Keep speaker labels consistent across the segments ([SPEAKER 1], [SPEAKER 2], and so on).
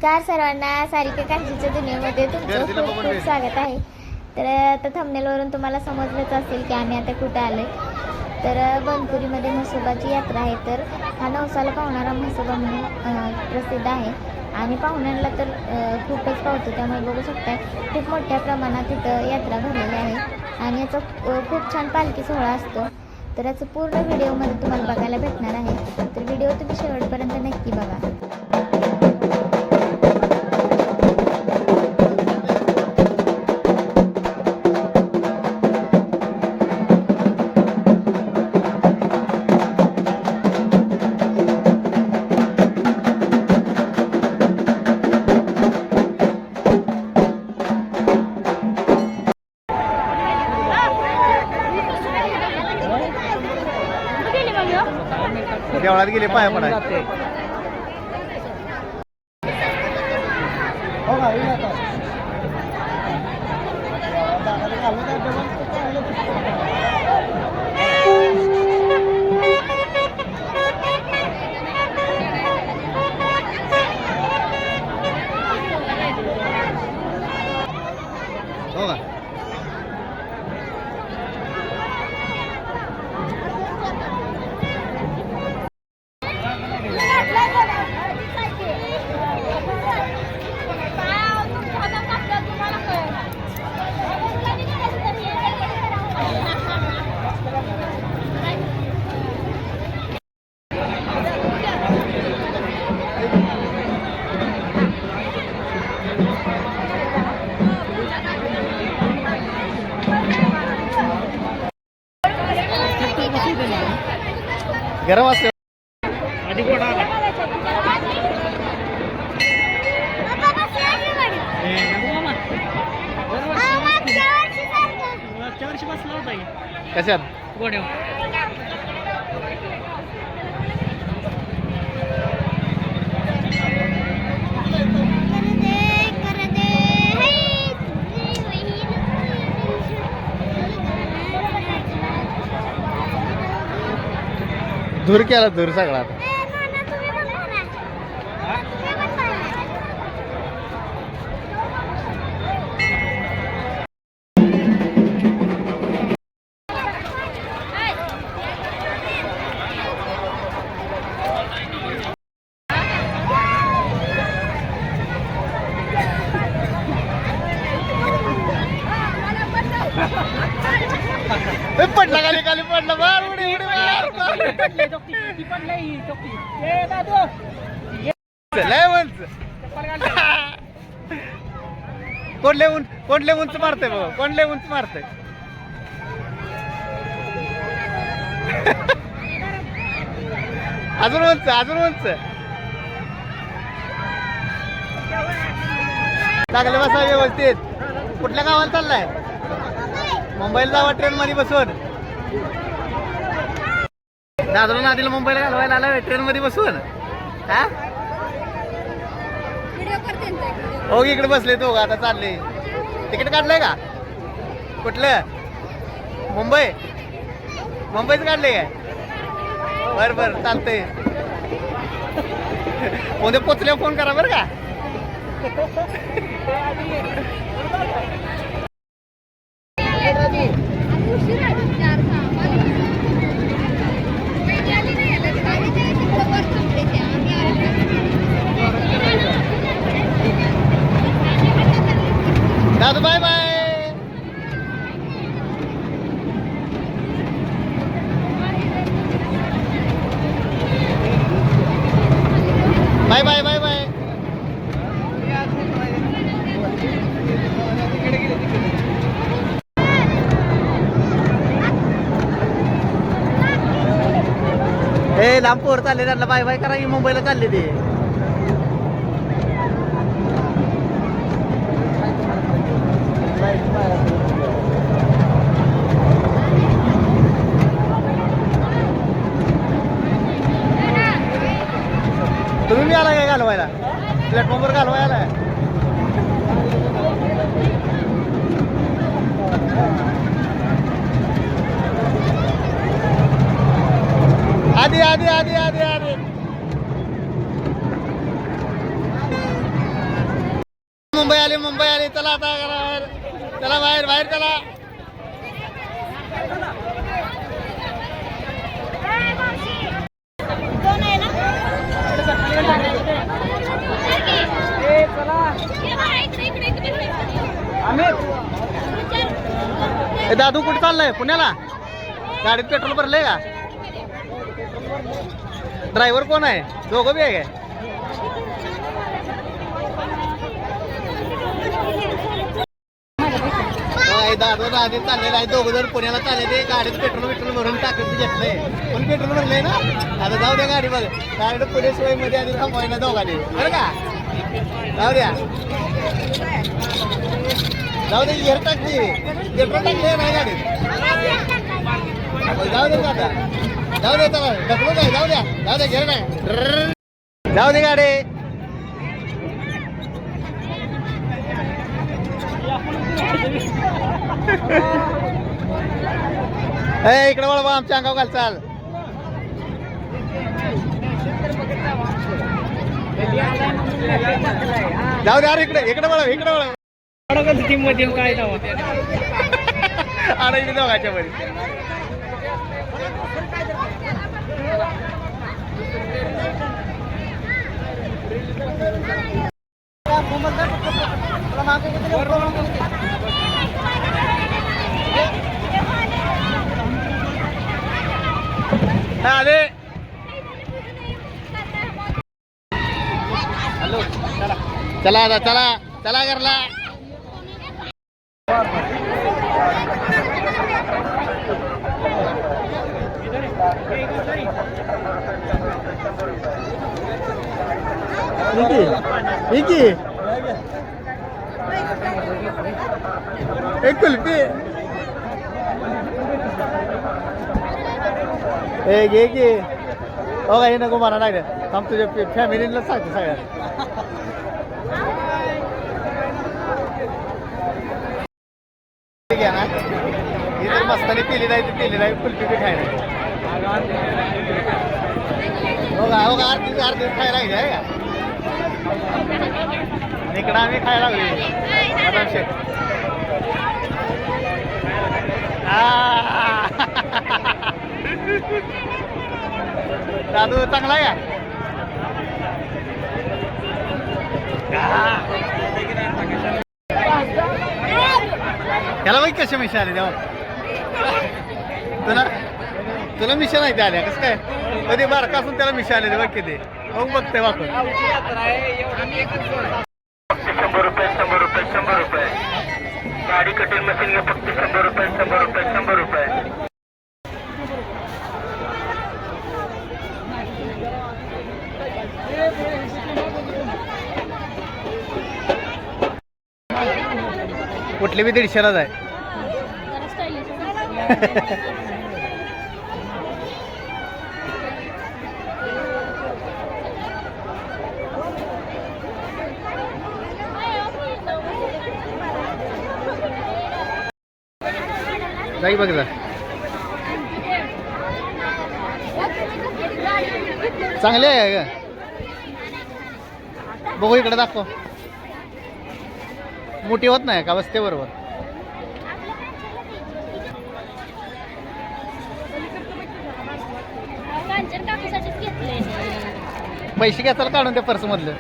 [SPEAKER 1] नमस्कार सर्वांना, सारिका कांचीच्या दुनियेमध्ये तुमचं खूप खूप स्वागत आहे. तर आता थंबनेलवरून तुम्हाला समजलंच असेल की आम्ही आता कुठे आलो. तर बनपुरीमध्ये म्हसोबाची यात्रा आहे. तर हा नवसाला पावणारा म्हसोबा म्हणून प्रसिद्ध आहे आणि पाहुण्यांना तर खूपच पावतो. त्यामुळे बघू शकताय खूप मोठ्या प्रमाणात इथं यात्रा भरलेली आहे आणि याचा खूप छान पालखी सोहळा असतो. तर याचं पूर्ण व्हिडिओमध्ये तुम्हाला बघायला भेटणार आहे. तर व्हिडिओ तुम्ही शेवटपर्यंत नक्की बघा.
[SPEAKER 2] देवळात गेले पाया पडाय. हो का? गरम असते आधी कोण आला? कशात गोड्या धूर केला धूर सगळा. पडला खाली खाली पडला बार उडी उडी कोणले उंच मारतय बघ कोणले उंच मारतय. अजून उंच अजून उंच लागले बसा व्यवस्थित. कुठल्या गावाला चाललाय? मुंबईला जावा ट्रेन मध्ये बसून. दादरा नादीला मुंबईला घालवायला आलाय ट्रेन मध्ये बसून. हा हो इकडे बसले तो आता चालले. तिकीट काढलंय का? कुठलं? मुंबई मुंबईच काढले काय? बरं बरं चालतंय. उद्या पोचल्यावर फोन करा बरं का. दादू bye bye. Bye bye bye bye. ए लांबपोर चालले त्यांना बाय बाय करा की मुंबईला चालले ते. तुम्ही मी आला काय घालवायला? प्लॅटफॉर्मवर घालवायला आधी आधी आधी आधी आधी मुंबई आली चला आता बाहेर चला बाहेर चला ए दादू कुठे चाललाय पुण्याला गाडीत पेट्रोल भरलंय का ड्रायव्हर कोण आहे दोघं बी आहे काय दादू दादी चाललेलं आहे दोघं जण पुण्याला चालले ते गाडीत पेट्रोल भरून टाकत घेतलंय पण पेट्रोल भरलंय ना आता जाऊ द्या गाडी बघ गाडी पुणे सोय मध्ये आधी थांबवायला दोघांनी बरं का जाऊ द्या घेर टाकली पेट्रोल टाकले नाही गाडीत जाऊ दे आता जाऊ दे चला ढकलू काय जाऊ द्या घेर नाही जाऊ दे गाडी इकडे वळवा आमच्या अंगाव घाल चाल जाऊ दे अरे इकडे वळव
[SPEAKER 3] टीम मध्ये काय
[SPEAKER 2] अडकली दोघांच्या मध्ये आले हॅलो चला आता चला घरला एक कुल्फी घे की हो काही नको म्हणा नाही थांब तुझ्या फॅमिलीला सांगते सगळ्यांना घ्या ना ही जर मस्तानी पिली नाही कुल्फी बी खायला हो का आरती खायला लागली आहे का इकडं आम्ही खायला लागली दादू चांगला आहे त्याला बाई कशा मिशा आले तेव्हा तुला मिशा नाही आल्या कसं काय कधी बारका असून त्याला मिशा आले बघ किती मग बघते वाकून
[SPEAKER 4] 100 रुपये गाडी कटिंग मशीन फक्त 100 रुपये
[SPEAKER 2] कुठली बी 150लाच आहे जाई बघला चांगले आहे का बघू इकडे दाखव मोठी होत नाही का बसते बरोबर पैसे घ्यायला काढून त्या पर्स मधलं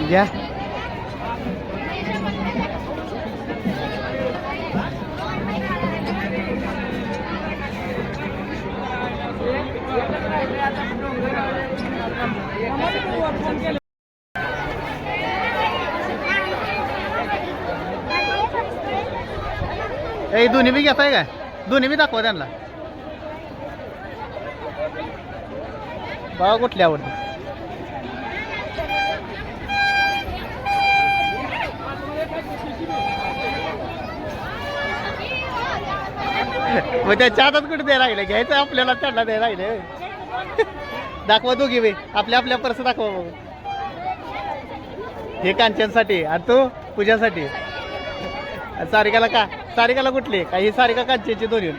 [SPEAKER 2] घ्या ए दोन्ही बी घेताय काय दोन्ही बी दाखवा त्यांना बघा कुठली आवडते मग त्याच्या हातात कुठे द्यायला लागले घ्यायचं आपल्याला त्यांना द्यायला लागले दाखवा दोघी बी आपल्या पर्स दाखवा बघू हे कांचनसाठी आणि तू पूजासाठी. सारिकाला का सारिकाला कुठली का ही सारिका कांचनची दोन्ही.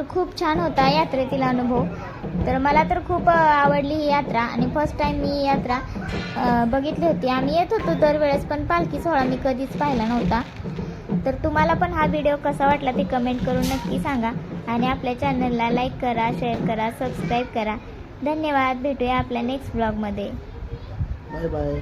[SPEAKER 1] खूप छान होता यात्रेतील अनुभव. तर मला तर खूप आवडली ही यात्रा आणि फर्स्ट टाइम मी ही यात्रा बघितली होती. आम्ही येत होतो दरवेळेस, पण पालखी सोहळा मी कधीच पाहिला नव्हता. तर तुम्हाला पण हा व्हिडिओ कसा वाटला ते कमेंट करून नक्की सांगा आणि आपल्या चॅनलला लाईक करा, शेअर करा, सबस्क्राईब करा. धन्यवाद. भेटूया आपल्या नेक्स्ट ब्लॉगमध्ये.
[SPEAKER 2] Bye bye.